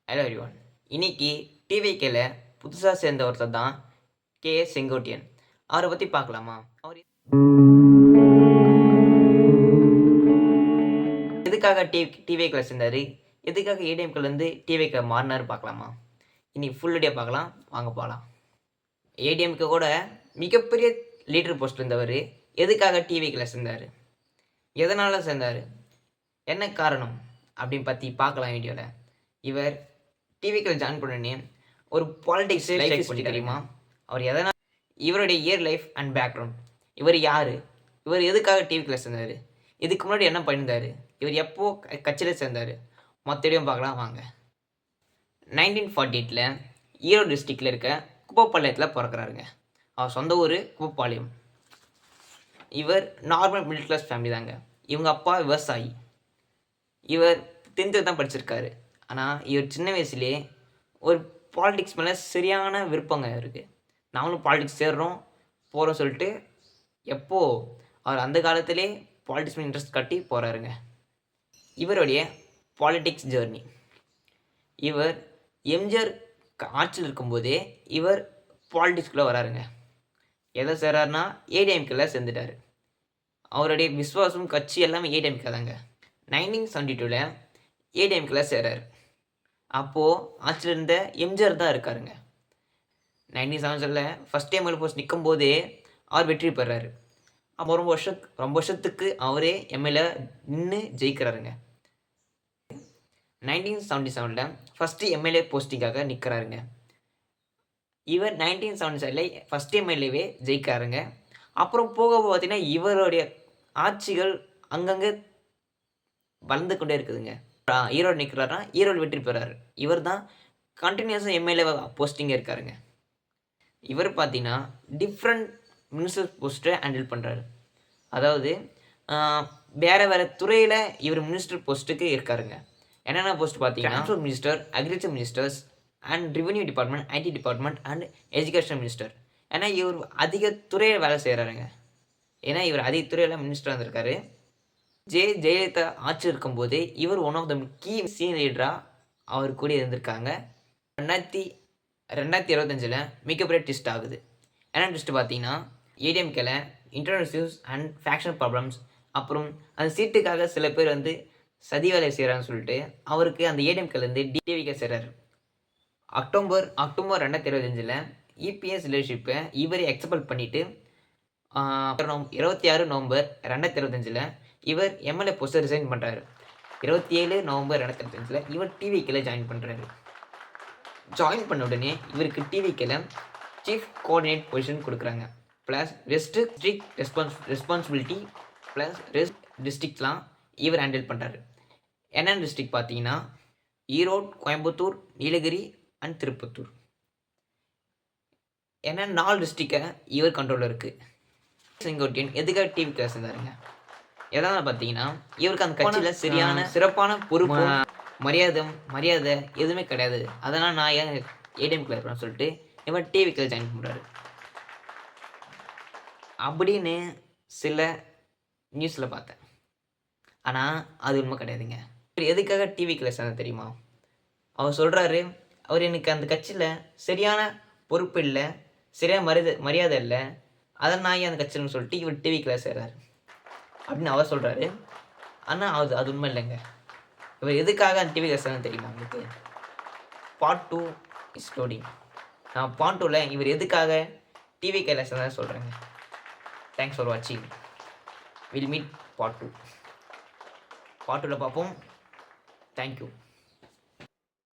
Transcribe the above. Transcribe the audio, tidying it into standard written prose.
Hello everyone. இன்னைக்கு டிவிகேல புதுசாக சேர்ந்த ஒருத்தர் தான் கே.எஸ். செங்கோட்டையன். அவரை பற்றி பார்க்கலாமா? அவர் எதுக்காக டிவிகேல சேர்ந்தாரு, எதுக்காக ஏடிஎம்கேலேருந்து டிவிகே மாறினாரு பார்க்கலாமா? இன்னைக்கு ஃபுல் டே பார்க்கலாம், வாங்க போகலாம். ஏடிஎம்கே கூட மிகப்பெரிய லீடர் போஸ்ட் இருந்தவர் எதுக்காக டிவிகேல சேர்ந்தார், எதனால் சேர்ந்தார், என்ன காரணம் அப்படின்னு பற்றி பார்க்கலாம் வீடியோவில். இவர் டிவிக்கு ஜாயின் பண்ணனே ஒரு பாலிடிக்ஸ் லைஃப் பண்ணி தெரியுமா? அவர் எதனால், இவருடைய இயர் லைஃப் அண்ட் பேக்ரவுண்ட், இவர் யார், இவர் எதுக்காக டிவிக்கில் சேர்ந்தார், இதுக்கு முன்னாடி என்ன பண்ணியிருந்தார், இவர் எப்போ கட்சியில் சேர்ந்தார், மொத்தடையும் பார்க்கலாம் வாங்க. 1948 ஈரோடு டிஸ்ட்ரிக்டில் இருக்க குப்பப்பாளையத்தில் பிறக்கிறாருங்க. அவர் சொந்த ஊர் குப்பப்பாளையம். இவர் நார்மல் மிடில் கிளாஸ் ஃபேமிலி தாங்க. இவங்க அப்பா விவசாயி. இவர் 10th தான் படிச்சிருக்காரு. ஆனால் இவர் சின்ன வயசுலேயே ஒரு பாலிடிக்ஸ் மேலே சரியான விருப்பங்க இருக்குது. நாமளும் பாலிடிக்ஸ் சேர்றோம் போகிறோம் சொல்லிட்டு அவர் அந்த காலத்திலே பாலிடிக்ஸ் மேலே இன்ட்ரெஸ்ட் காட்டி போகிறாருங்க. இவருடைய பாலிடிக்ஸ் ஜேர்னி, இவர் எம்ஜிஆர் ஆட்சியில் இருக்கும்போதே இவர் பாலிடிக்ஸ்குள்ளே வராருங்க. எதை சேர்றாருன்னா ஏடிஎம்கேல சேர்ந்துட்டார். அவருடைய விஸ்வாசம் கட்சி எல்லாமே ஏடிஎம்கே தாங்க. 1972 ஏடிஎம்கேல சேர்றாரு. அப்போது ஆட்சியில் இருந்த எம்ஜிஆர் தான் இருக்காருங்க. 1977 ஃபஸ்ட் டைம் போஸ்ட் நிற்கும் போதே அவர் வெற்றி பெறாரு. அப்போ ரொம்ப வருஷத்துக்கு அவரே எம்எல்ஏ நின்று ஜெயிக்கிறாருங்க. 1977 ஃபஸ்ட்டு எம்எல்ஏ போஸ்டிங்காக நிற்கிறாருங்க. இவர் 1977 ஃபஸ்ட் எம்எல்ஏவே ஜெயிக்கிறாருங்க. அப்புறம் போக பார்த்தீங்கன்னா இவருடைய ஆட்சிகள் அங்கங்கே வளர்ந்து கொண்டே இருக்குதுங்க. ஈரோடு நிற்கிறாருன்னா ஈரோடு வெற்றி பெறாரு. இவர் தான் கண்டினியூஸாக எம்எல்ஏ போஸ்டிங்கே இருக்காருங்க. இவர் பார்த்தீங்கன்னா டிஃப்ரெண்ட் மினிஸ்டர் போஸ்ட்டை ஹேண்டில் பண்ணுறாரு. அதாவது வேறு துறையில் இவர் மினிஸ்டர் போஸ்ட்டுக்கு இருக்காருங்க. என்னென்ன போஸ்ட் பார்த்தீங்கன்னா transport minister, agriculture ministers and revenue department, IT department and education minister. ஏன்னா இவர் அதிக துறையில் வேலை செய்கிறாருங்க. ஏன்னா இவர் அதிக துறையில் மினிஸ்டராக இருந்திருக்காரு. ஜெயலலிதா ஆட்சி இருக்கும்போது இவர் one of the key senior லீடராக அவர் கூட இருந்திருக்காங்க. 2025 மிகப்பெரிய ட்விஸ்ட் ஆகுது. என்ன ட்விஸ்ட் பார்த்தீங்கன்னா ஏடிஎம்கேல internal issues and faction problems, அப்புறம் அந்த சீட்டுக்காக சில பேர் சதி வேலை செய்கிறான்னு சொல்லிட்டு அவருக்கு அந்த ஏடிஎம்கேலேருந்து டிவிகே சேர்றாரு. அக்டோபர் 2025 இபிஎஸ் லீடர்ஷிப்பை இவரை எக்ஸப்ட் பண்ணிவிட்டு 26 நவம்பர் 2025 இவர் எம்எல்ஏ போஸ்ட்டை ரிசைன் பண்ணுறாரு. 27 நவம்பர் 2025 இவர் டிவிகேல ஜாயின் பண்ணுறாரு. ஜாயின் பண்ண உடனே இவருக்கு டிவிகேல சீஃப் கோஆர்டினேட் பொசிஷன் கொடுக்குறாங்க. Plus west district responsibility plus rest டிஸ்ட்ரிக்ட்லாம் இவர் ஹேண்டில் பண்ணுறாரு. என்னென்ன டிஸ்ட்ரிக்ட் பார்த்தீங்கன்னா ஈரோடு, கோயம்புத்தூர், நீலகிரி அண்ட் திருப்பத்தூர். ஏன்னா 4 டிஸ்ட்ரிக்டை இவர் கண்ட்ரோலில் இருக்குது. செங்கோட்டையன் எதுக்காக டிவிகேல சேர்ந்தாருங்க? எதனால் பார்த்தீங்கன்னா இவருக்கு அந்த கட்சியில் சரியான சிறப்பான பொறுப்பு மரியாதை எதுவுமே கிடையாது. அதனால் நான் ஏன் ஏடிஎம்கேல இருக்கிறேன்னு சொல்லிட்டு இவர் டிவிகேல ஜாயின் பண்ணுறாரு அப்படின்னு சில நியூஸில் பார்த்தேன். ஆனால் அது உண்மை கிடையாதுங்க. இவர் எதுக்காக டிவிகேல சேர்ந்தது தெரியுமா? அவர் சொல்கிறாரு, அவர் எனக்கு அந்த கட்சியில் சரியான பொறுப்பு இல்லை, சரியான மரியாதை இல்லை, அதை நான் ஏன் அந்த கட்சின்னு சொல்லிட்டு இவர் டிவிகேல சேர்றாரு அப்படின்னு அவர் சொல்கிறாரு. ஆனால் அது உண்மை இல்லைங்க. இவர் எதுக்காக அந்த டிவி கஷ்டம் தெரியுமா உங்களுக்கு? Part 2 is loading. நான் பார்ட் 2ல் இவர் எதுக்காக டிவி கைலாசம் தான் சொல்கிறேங்க. தேங்க்ஸ் ஃபார் வாட்சிங். Will meet part 2. பார்ட் 2ல் பார்ப்போம். தேங்க்யூ.